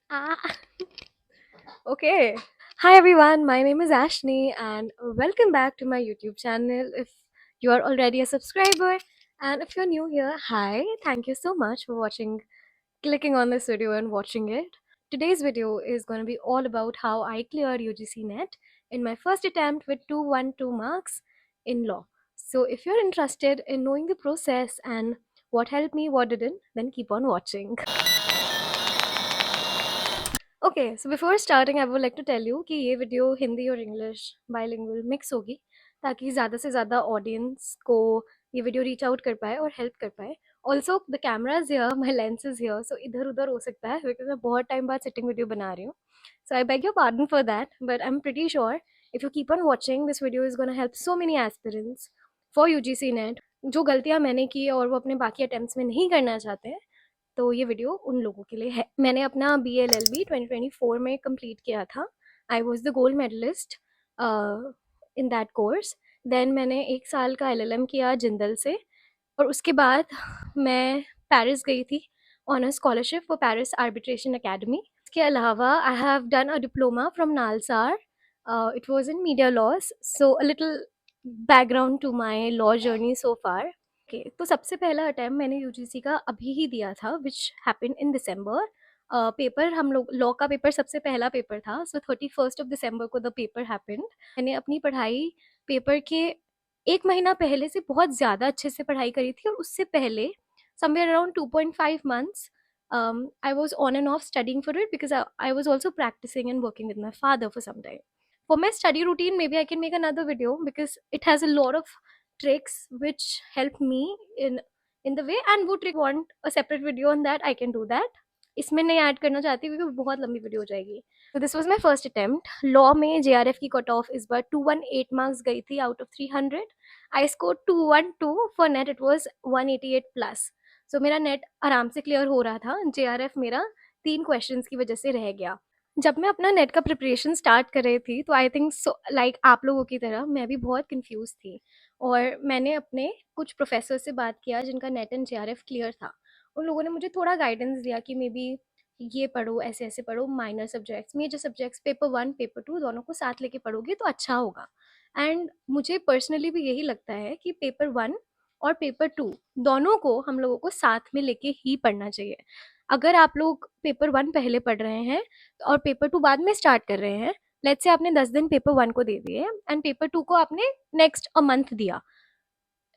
Ah, okay. Hi everyone, my name is Ashni and welcome back to my YouTube channel. If you are already a subscriber and if you're new here, hi, thank you so much for clicking on this video and watching it. Today's video is going to be all about how I cleared UGC NET in my first attempt with 212 marks in law. So if you're interested in knowing the process and what helped me, what didn't, then keep on watching. Okay so before starting I would like to tell you कि ये video Hindi और English bilingual mix होगी ताकि ज़्यादा से ज़्यादा audience को ये वीडियो रीच आउट कर पाए और हेल्प कर पाए also the cameras here my lens is here so इधर उधर हो सकता है बिकॉज मैं बहुत टाइम बाद सिटिंग वीडियो बना रही हूँ so I beg your pardon for that but I am pretty sure if you keep on watching this video is gonna help so many aspirants for U G C NET जो गलतियाँ मैंने की और वो अपने बाकी अटैम्प्ट्स में नहीं करना चाहते हैं तो ये वीडियो उन लोगों के लिए है। मैंने अपना BLLB 2024 में कंप्लीट किया था। I was the gold medallist in that course. Then मैंने 1 साल का LLM किया जिंदल से और उसके बाद मैं पेरिस गई थी on a scholarship for Paris arbitration academy. इसके अलावा I have done a diploma from NALSAR. It was in media laws, so a little background to my law journey so far. Okay, तो सबसे पहला अटेम्प्ट मैंने UGC का अभी ही दिया था which happened in December. Paper हम लोग लॉ का पेपर सबसे पहला पेपर था, सो 31st ऑफ दिसंबर को द पेपर हैपेंड। मैंने अपनी पढ़ाई पेपर के 1 महीना पहले से बहुत ज़्यादा अच्छे से पढ़ाई करी थी और उससे पहले somewhere around 2.5 months I was on and off studying for it because I was also practicing and working with my father for some time. For my study routine, maybe I can make another video because it has a lot of tricks which help me in the way, and would want a separate video on that, I can do that. इसमें नहीं add करना चाहती क्योंकि बहुत लंबी video हो जाएगी। तो this was my first attempt law में। JRF की कट ऑफ इस बार 218 मार्क्स गई थी out of 300। I score 212 for NET, it was 188 plus. So मेरा नेट आराम से क्लियर हो रहा था। JRF मेरा 3 क्वेश्चंस की वजह से रह गया। जब मैं अपना नेट का प्रिपरेशन स्टार्ट कर रही थी तो आई थिंक सो लाइक आप लोगों की तरह मैं भी बहुत कंफ्यूज थी और मैंने अपने कुछ प्रोफेसर से बात किया जिनका नेट एंड JRF क्लियर था। उन लोगों ने मुझे थोड़ा गाइडेंस दिया कि मे बी ये पढ़ो, ऐसे ऐसे पढ़ो, minor subjects major subjects paper 1 paper 2 दोनों को साथ लेके पढ़ोगे तो अच्छा होगा। एंड मुझे पर्सनली भी यही लगता है कि पेपर 1 और पेपर 2 दोनों को हम लोगों को साथ में लेके ही पढ़ना चाहिए। अगर आप लोग पेपर 1 पहले पढ़ रहे हैं और पेपर 2 बाद में स्टार्ट कर रहे हैं, लेट्स से आपने 10 दिन पेपर 1 को दे दिए एंड पेपर 2 को आपने नेक्स्ट अ मंथ दिया।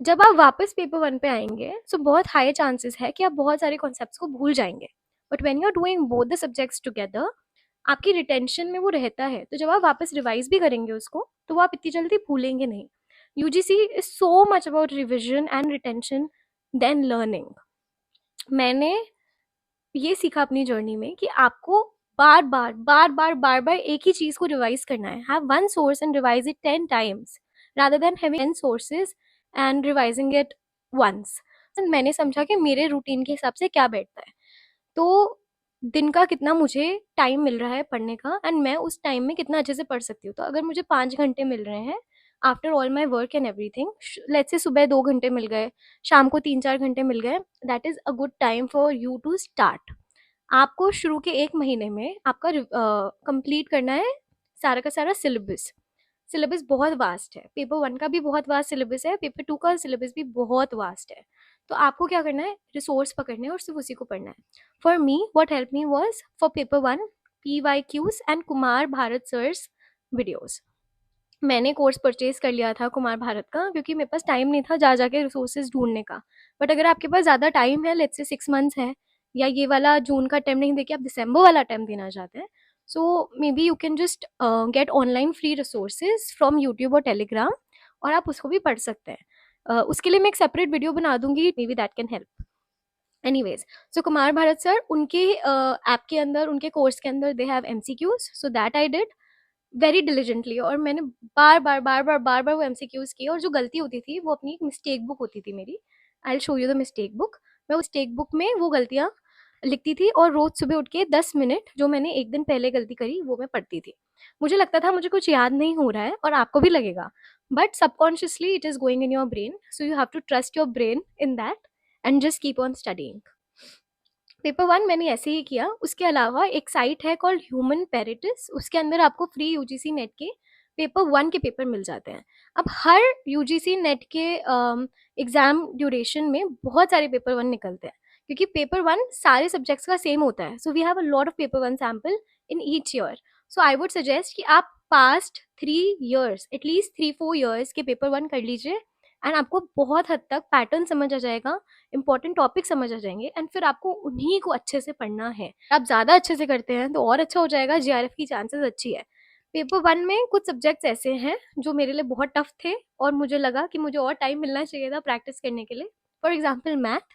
जब आप वापस पेपर 1 पे आएंगे सो बहुत हाई चांसेस है कि आप बहुत सारे कॉन्सेप्ट्स को भूल जाएंगे। But when you are doing both the subjects together आपकी रिटेंशन में वो रहता है, तो जब आप वापस रिवाइज भी करेंगे उसको तो वो आप इतनी जल्दी भूलेंगे नहीं। UGC is so much about revision and retention then learning. मैंने ये सीखा अपनी जर्नी में कि आपको बार बार एक ही चीज को रिवाइज करना है। Have one source and revise it 10 times rather than having 10 sources and revising it once. मैंने समझा कि मेरे रूटीन के हिसाब से क्या बैठता है, तो दिन का कितना मुझे टाइम मिल रहा है पढ़ने का एंड मैं उस टाइम में कितना अच्छे से पढ़ सकती हूँ। तो अगर मुझे 5 घंटे मिल रहे हैं after all my work and everything, let's say सुबह 2 घंटे मिल गए, शाम को 3-4 घंटे मिल गए, that is a good time for you to start. आपको शुरू के 1 महीने में आपका कंप्लीट करना है सारा का सारा सिलेबस। सिलेबस बहुत वास्ट है, पेपर 1 का भी बहुत वास्ट सिलेबस है, पेपर 2 का सिलेबस भी बहुत वास्ट है। तो आपको क्या करना है, रिसोर्स पकड़ना है और सिर्फ उसी को पढ़ना है। For me what help me was for paper 1 PYQs and Kumar Bharat sir's videos. मैंने कोर्स परचेज कर लिया था कुमार भारत का क्योंकि मेरे पास टाइम नहीं था जा जाके रिसोर्सेज ढूंढने का। बट अगर आपके पास ज़्यादा टाइम है, लेट्स से 6 मंथ्स है, या ये वाला जून का अटेम्प्ट नहीं देके आप दिसंबर वाला अटेम्प्ट देना चाहते हैं, so maybe you can just get online free resources from YouTube और टेलीग्राम और आप उसको भी पढ़ सकते हैं। उसके लिए मैं एक सेपरेट वीडियो बना दूंगी, may be that can help. Anyways, so Kumar Bharat sir उनके ऐप के अंदर, उनके कोर्स के अंदर they have MCQs, so that I did very diligently और मैंने बार बार वो MCQs किए। और जो गलती होती थी वो अपनी एक मिस्टेक बुक होती थी मेरी, I will show you the mistake book. मैं उस मिस्टेक बुक में वो गलतियाँ लिखती थी और रोज सुबह उठ के 10 मिनट जो मैंने एक दिन पहले गलती करी वो मैं पढ़ती थी। मुझे लगता था मुझे कुछ याद नहीं हो रहा है और आपको भी लगेगा, but subconsciously it is going in your brain, so you have to trust your brain in that and just keep on studying. Paper 1 मैंने ऐसे ही किया। उसके अलावा एक साइट है कॉल्ड ह्यूमन पेरेटिस, उसके अंदर आपको फ्री यूजीसी नेट के पेपर 1 के पेपर मिल जाते हैं। अब हर यूजीसी नेट के एग्ज़ाम ड्यूरेशन में बहुत सारे पेपर 1 निकलते हैं, क्योंकि पेपर 1 सारे सब्जेक्ट्स का सेम होता है। So we have a lot of paper 1 sample in each year. So I would suggest कि आप पास्ट 3 इयर्स, एटलीस्ट 3-4 इयर्स के पेपर 1 कर लीजिए, एंड आपको बहुत हद तक पैटर्न समझ आ जाएगा, इंपॉर्टेंट टॉपिक समझ आ जाएंगे, एंड फिर आपको उन्हीं को अच्छे से पढ़ना है। आप ज़्यादा अच्छे से करते हैं तो और अच्छा हो जाएगा, जीआरएफ की चांसेस अच्छी है। पेपर 1 में कुछ सब्जेक्ट्स ऐसे हैं जो मेरे लिए बहुत टफ थे और मुझे लगा कि मुझे और टाइम मिलना चाहिए था प्रैक्टिस करने के लिए। For example math,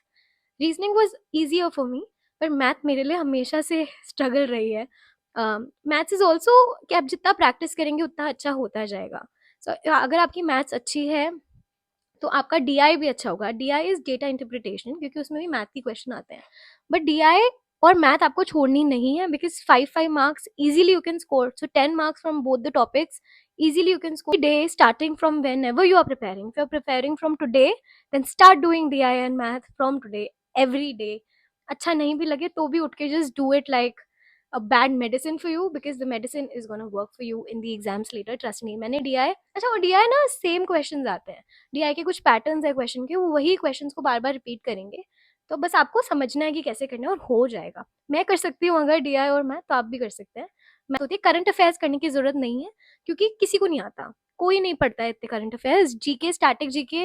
reasoning was easier for me, पर मैथ मेरे लिए हमेशा से स्ट्रगल रही है। मैथ्स इज ऑल्सो कि आप जितना प्रैक्टिस करेंगे उतना अच्छा होता जाएगा। सो अगर आपकी मैथ्स अच्छी है तो आपका डीआई भी अच्छा होगा। डीआई इज डेटा इंटरप्रिटेशन, क्योंकि उसमें भी मैथ की क्वेश्चन आते हैं। बट डीआई और मैथ आपको छोड़नी नहीं है, because 5 marks easily you can score. So 10 marks from both the topics easily you can score day, starting from whenever you are preparing. If you are preparing from today, then start doing DI and math from today, every day. अच्छा नहीं भी लगे तो भी उठ के just do it like a bad medicine for you, because the medicine is going to work for you in the exams later, trust me. मैंने DI, अच्छा वो DI ना सेम क्वेश्चंस आते हैं, DI के कुछ पैटर्न्स है क्वेश्चन के, वो वही क्वेश्चंस को बार बार रिपीट करेंगे। तो बस आपको समझना है कि कैसे करना है और हो जाएगा। मैं कर सकती हूँ अगर DI और मैथ, तो आप भी कर सकते हैं। मैं होती है करंट अफेयर्स करने की जरूरत नहीं है, क्योंकि किसी को नहीं आता, कोई नहीं पढ़ता है इतने current affairs. GK, static GK,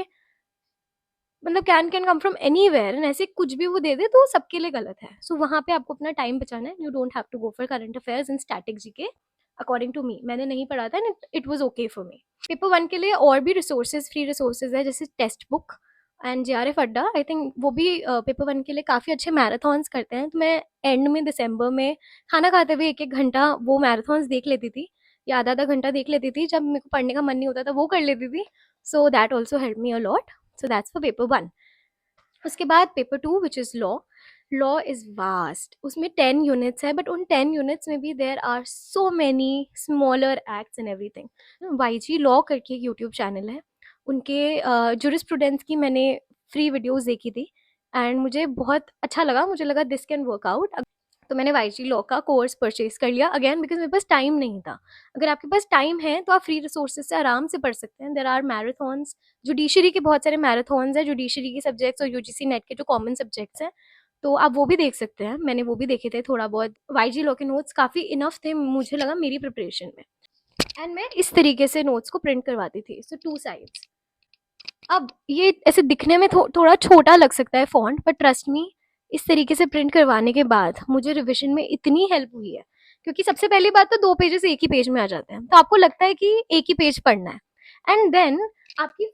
मतलब can come from anywhere, and ऐसे कुछ भी वो दे दे तो सबके लिए गलत है। सो वहाँ पे आपको अपना टाइम बचाना है। You don't have to go for current affairs and static GK, according to me. मैंने नहीं पढ़ा था and it was okay for me. Paper 1 के लिए और भी रिसोर्सेज, फ्री रिसोर्सेज है, जैसे टेक्स्ट बुक एंड जेआरएफ अड्डा। आई थिंक वो भी पेपर 1 के लिए काफ़ी अच्छे मैराथन्स करते हैं। तो मैं एंड में दिसंबर में खाना खाते हुए 1-1 घंटा वो मैराथन्स देख लेती थी, या आधा-आधा घंटा देख लेती थी। जब मेरे को पढ़ने का मन नहीं होता था वो कर लेती थी। So that also help me a lot. So that's for paper 1। उसके बाद paper 2 which is law. Law is vast, उसमें 10 यूनिट्स है, बट उन 10 यूनिट्स में भी there are so many smaller acts and everything. YG law करके एक YouTube channel है, उनके जुरिस्प्रूडेंस की मैंने फ्री वीडियोस देखी थी एंड मुझे बहुत अच्छा लगा। मुझे लगा दिस कैन वर्क आउट, तो मैंने वाईजी लॉ का कोर्स परचेज कर लिया, अगेन बिकॉज मेरे पास टाइम नहीं था। अगर आपके पास टाइम है तो आप फ्री रिसोर्सेज से आराम से पढ़ सकते हैं। देर आर मैराथॉन्स, जुडिशरी के बहुत सारे मैराथॉन्स हैं, जुडिशरी के सब्जेक्ट्स और यूजीसी नेट के जो कॉमन सब्जेक्ट्स हैं, तो आप वो भी देख सकते हैं। मैंने वो भी देखे थे थोड़ा बहुत। वाईजी लॉ के नोट्स काफ़ी इनफ थे, मुझे लगा मेरी प्रिपरेशन में, एंड मैं इस तरीके से नोट्स को प्रिंट करवाती थी। सो 2 साइड्स। अब ये ऐसे दिखने में थोड़ा छोटा लग सकता है फॉन्ट, बट ट्रस्ट मी, इस तरीके से प्रिंट करवाने के बाद मुझे रिविजन में इतनी हेल्प हुई है। क्योंकि सबसे पहली बात तो 2 पेजेस एक ही पेज में आ जाते हैं, तो आपको लगता है कि एक ही पेज पढ़ना है, एंड देन आपकी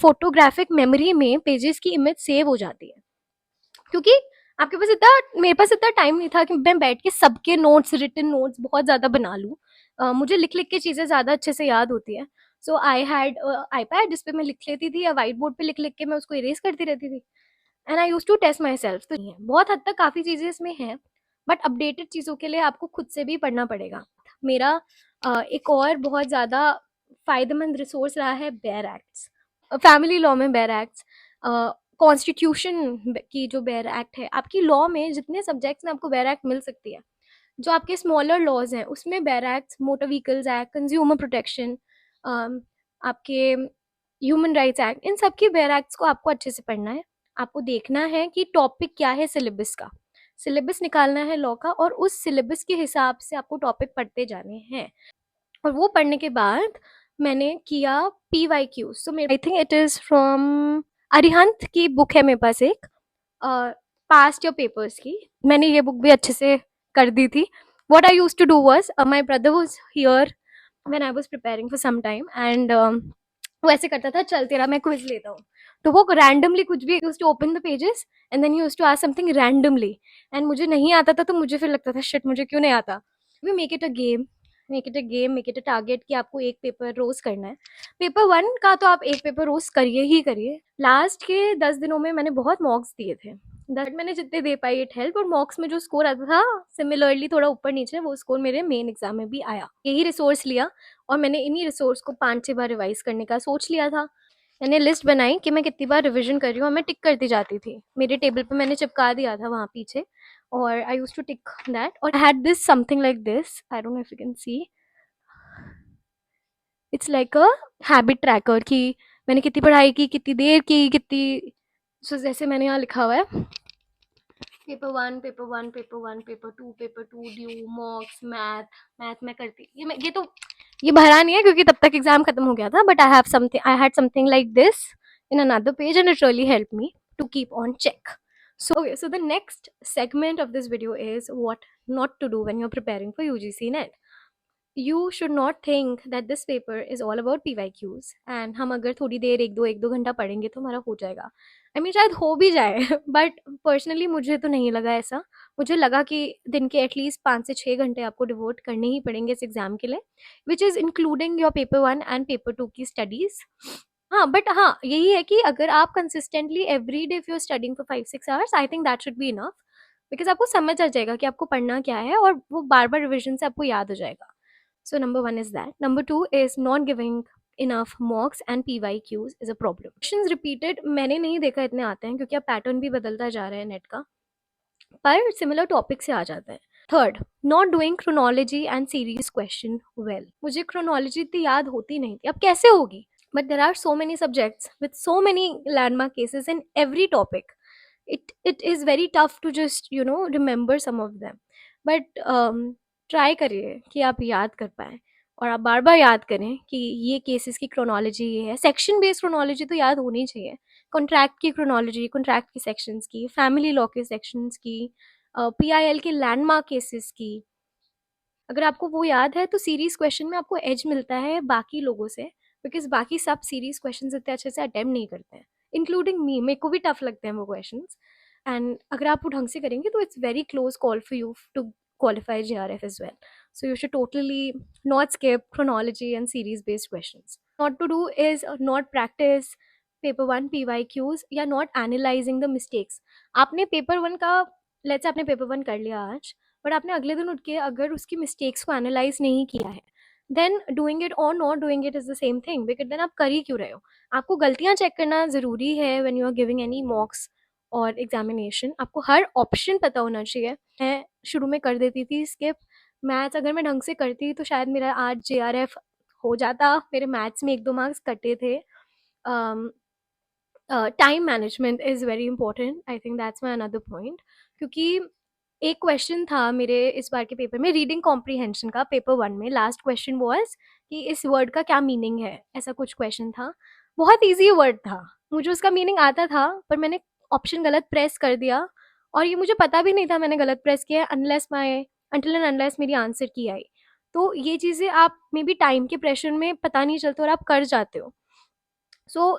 फोटोग्राफिक मेमोरी में पेजेस की इमेज सेव हो जाती है। क्योंकि आपके पास इतना, मेरे पास इतना टाइम नहीं था कि मैं बैठ के सबके नोट्स, रिटन नोट्स बहुत ज़्यादा बना लूँ। मुझे लिख लिख के चीज़ें ज़्यादा अच्छे से याद होती है। सो आई हैड आईपैड जिस पे मैं लिख लेती थी, या व्हाइट बोर्ड पे लिख लिख के मैं उसको इरेज करती रहती थी, and I used to test myself. तो बहुत हद तक काफ़ी चीज़ें इसमें हैं, बट अपडेटेड चीज़ों के लिए आपको खुद से भी पढ़ना पड़ेगा। मेरा एक और बहुत ज़्यादा फ़ायदेमंद रिसोर्स रहा है बेयर एक्ट्स। फैमिली लॉ में बेयर एक्ट्स, कॉन्स्टिट्यूशन की जो बेयर एक्ट है, आपकी लॉ में जितने सब्जेक्ट्स में आपको बेयर एक्ट मिल सकती है। जो आपके स्मॉलर लॉज हैं उसमें bear acts, motor vehicles act, consumer protection, आपके ह्यूमन राइट्स एक्ट, इन सब की बेयर एक्ट्स को आपको अच्छे से पढ़ना है। आपको देखना है कि टॉपिक क्या है, सिलेबस का सिलेबस निकालना है लॉ का, और उस सिलेबस के हिसाब से आपको टॉपिक पढ़ते जाने हैं। और वो पढ़ने के बाद मैंने किया PYQ। So I think it is from Arihant की बुक है मेरे पास एक, पास्ट योर पेपर्स की। मैंने ये बुक भी अच्छे से कर दी थी। What I used to do was, my brother was here when I was preparing for some time, and वो ऐसे करता था, चल तेरा मैं क्विज लेता हूँ। तो वो रैंडमली कुछ भी used to open the pages and then used to ask something randomly, and मुझे नहीं आता था तो मुझे फिर लगता था शिट मुझे क्यों नहीं आता। We make it a game, make it a game, make it a target कि आपको एक पेपर रोज करना है। पेपर 1 का तो आप एक पेपर रोज करिए ही करिए। लास्ट के 10 दिनों में मैंने बहुत मॉक्स दिए थे, दैट मैंने जितने दे पाई इट हेल्प, और मॉक्स में जो स्कोर आता था सिमिलरली थोड़ा ऊपर नीचे, वो स्कोर मेरे मेन एग्जाम में भी आया। यही रिसोर्स लिया और मैंने इन्हीं रिसोर्स को 5-6 बार रिवाइज करने का सोच लिया था। मैंने लिस्ट बनाई कि मैं कितनी बार रिवीजन कर रही हूँ और मैं टिक करती जाती थी। मेरे टेबल पे मैंने चिपका दिया था वहाँ पीछे, or I used to tick that, or I had this something like this. I don't know if you can see. It's like a habit tracker कि मैंने कितनी पढ़ाई की, कितनी देर की, कितनी सो जैसे मैंने यहाँ लिखा हुआ है paper 1, paper 1, paper 1, paper 2 due, मॉक्स, math मैं करती ये तो ये भरा नहीं है क्योंकि तब तक एग्जाम खत्म हो गया था, but I had something like this in another page and it really helped me to keep on check. So okay, so the next segment of this video is what not to do when you're preparing for UGC NET. You should not think that this paper is all about PYQs and हम अगर थोड़ी देर एक दो घंटा पढ़ेंगे तो हमारा हो जाएगा. I mean शायद हो भी जाए बट पर्सनली मुझे तो नहीं लगा ऐसा. मुझे लगा कि दिन के एटलीस्ट 5 से 6 घंटे आपको डिवोट करने ही पड़ेंगे इस एग्जाम के लिए, which is including your paper 1 and paper 2 की स्टडीज़. हाँ, बट हाँ, यही है कि अगर आप consistently every day if you are studying for 5-6 hours, I think that should be enough, because आपको समझ आ जाएगा कि आपको पढ़ना क्या है और वो बार-बार रिविजन से आपको याद हो जाएगा. So number 1 is that. Number 2 is not giving enough mocks and PYQs is a problem. Questions repeated मैंने नहीं देखा इतने आते हैं क्योंकि अब पैटर्न भी बदलता जा रहा है नेट का, पर सिमिलर टॉपिक से आ जाते हैं. Third, not doing chronology and series question well. मुझे क्रोनोलॉजी इतनी याद होती नहीं थी, अब कैसे होगी? But there are so many subjects with so many landmark cases in every topic. It is very tough to just remember some of them. But try करिए कि आप याद कर पाएँ और आप बार-बार याद करें कि ये केसेस की क्रोनोलॉजी ये है. सेक्शन बेस्ड क्रोनोलॉजी तो याद होनी चाहिए. कॉन्ट्रैक्ट की क्रोनोलॉजी, कॉन्ट्रैक्ट की सेक्शंस की, फैमिली लॉ के सेक्शंस की, पीआईएल के लैंडमार्क केसेस की. अगर आपको वो याद है तो सीरीज क्वेश्चन में आपको एज मिलता है बाकी लोगों से, बिकॉज बाकी सब सीरीज क्वेश्चन इतने अच्छे से अटेम्प्ट नहीं करते हैं, इंक्लूडिंग मी. मेरे को भी टफ लगते हैं वो क्वेश्चन. एंड अगर आप वो ढंग से करेंगे तो it's very close call for you to qualify JRF as well. So you should totally not skip chronology and series based questions. Not to do is not practice paper 1 PYQs या not analyzing the mistakes. आपने paper 1 का, let's say आपने paper 1 कर लिया आज, but आपने अगले दिन उठ के अगर उसकी मिस्टेक्स को एनालाइज नहीं किया है, देन डूइंग इट और not doing it is the same thing, because then आप कर ही क्यों रहे हो? आपको गलतियां चेक करना ज़रूरी है when you are giving any mocks और एग्जामिनेशन. आपको हर ऑप्शन पता होना चाहिए. मैं शुरू में कर देती थी स्किप. मैथ्स अगर मैं ढंग से करती तो शायद मेरा आज JRF हो जाता. मेरे मैथ्स में 1-2 मार्क्स कटे थे. Time management is very important. I think that's my another point. क्योंकि एक क्वेश्चन था मेरे इस बार के पेपर में, रीडिंग कॉम्प्रीहेंशन का, पेपर 1 में. लास्ट क्वेश्चन वाज कि इस वर्ड का क्या मीनिंग है, ऐसा कुछ क्वेश्चन था. बहुत ईजी वर्ड था, मुझे उसका मीनिंग आता था, पर मैंने ऑप्शन गलत प्रेस कर दिया और ये मुझे पता भी नहीं था मैंने गलत प्रेस किया, अनटिल एंड अनलेस मेरी आंसर की आई. तो ये चीज़ें आप मे बी टाइम के प्रेशर में पता नहीं चलते और आप कर जाते हो. सो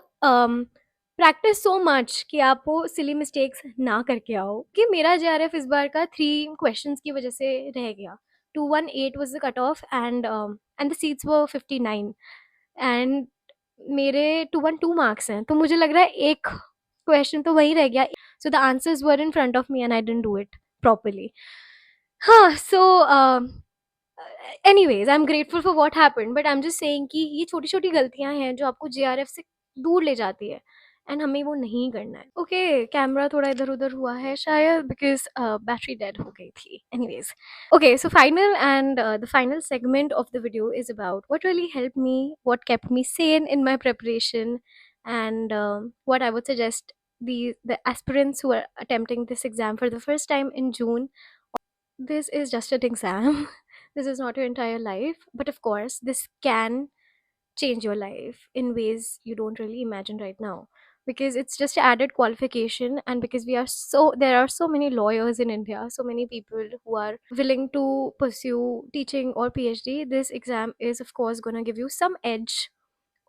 प्रैक्टिस सो मच कि आप वो सिली मिस्टेक्स ना करके आओ. कि मेरा JRF इस बार का 3 क्वेश्चंस की वजह से रह गया. 218 was the cut off and the seats were 59 and मेरे 212 मार्क्स हैं, तो मुझे लग रहा है एक क्वेश्चन तो वही रह गया. So the answers were in front of me and I didn't do it properly. हाँ, so anyways I am grateful for what happened, but I am just saying कि ये छोटी-छोटी गलतियाँ हैं जो आपको JRF से दूर ले जाती है एंड हमें वो नहीं करना है. ओके, कैमरा थोड़ा इधर-उधर हुआ है शायद बिकॉज़ बैटरी डेड हो गई थी. Anyways, okay, so final and the final segment of the video is about what really helped me, what kept me sane in my preparation, and what I would suggest the aspirants who are attempting this exam for the first time in June. This is just an exam. This is not your entire life, but of course, this can change your life in ways you don't really imagine right now, because it's just added qualification. And because there are so many lawyers in India, so many people who are willing to pursue teaching or PhD, this exam is of course going to give you some edge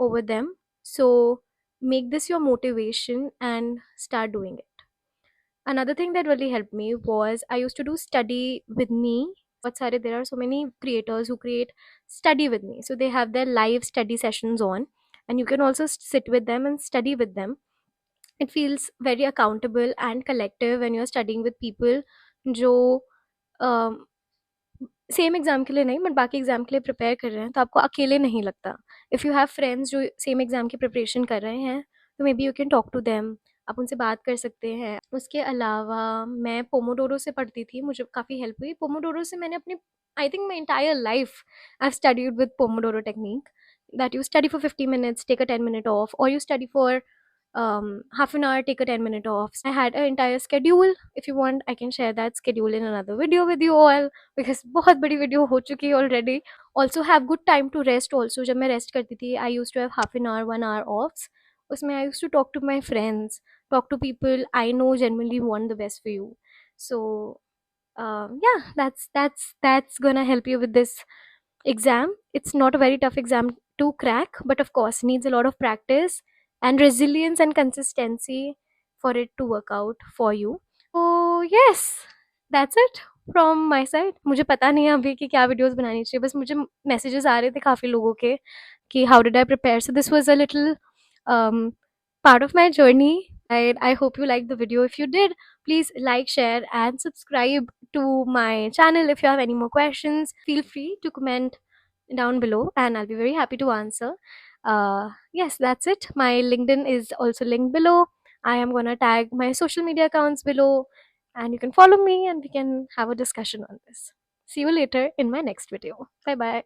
over them. So make this your motivation and start doing it. Another thing that really helped me was I used to do study with me. But there are so many creators who create study with me. So they have their live study sessions on, and you can also sit with them and study with them. It feels very accountable and collective when you're studying with people जो same exam के लिए नहीं but बाकी exam के लिए prepare कर रहे हैं, तो आपको अकेले नहीं लगता. इफ़ यू हैव फ्रेंड्स जो सेम एग्जाम की प्रिपरेशन कर रहे हैं, तो maybe you can talk to them. आप उनसे बात कर सकते हैं। उसके अलावा मैं पोमोडोरो से पढ़ती थी, मुझे काफ़ी हेल्प हुई। पोमोडोरो से मैंने अपनी I think my entire life I have studied with Pomodoro technique, that you study for 50 minutes, take a 10-minute off, or you study for half an hour, take a 10-minute off. I had an entire schedule. If you want, I can share that schedule in another video with you all, because बहुत बड़ी video हो चुकी है already. Also have good time to rest also. जब मैं rest करती थी, I used to have half an hour, 1 hour offs. उसमें I used to talk to my friends, talk to people I know genuinely want the best for you. So yeah, that's gonna help you with this exam. It's not a very tough exam to crack, but of course needs a lot of practice and resilience and consistency for it to work out for you. So yes, that's it from my side. मुझे पता नहीं है अभी कि क्या videos बनानी चाहिए, बस मुझे मैसेजेस आ रहे थे काफ़ी लोगों के कि how did I prepare. So this was a little um, part of my journey. I hope you liked the video. If you did, please like, share, and subscribe to my channel. If you have any more questions, feel free to comment down below and I'll be very happy to answer. Yes, that's it. My LinkedIn is also linked below. I am gonna tag my social media accounts below and you can follow me and we can have a discussion on this. See you later in my next video. Bye bye.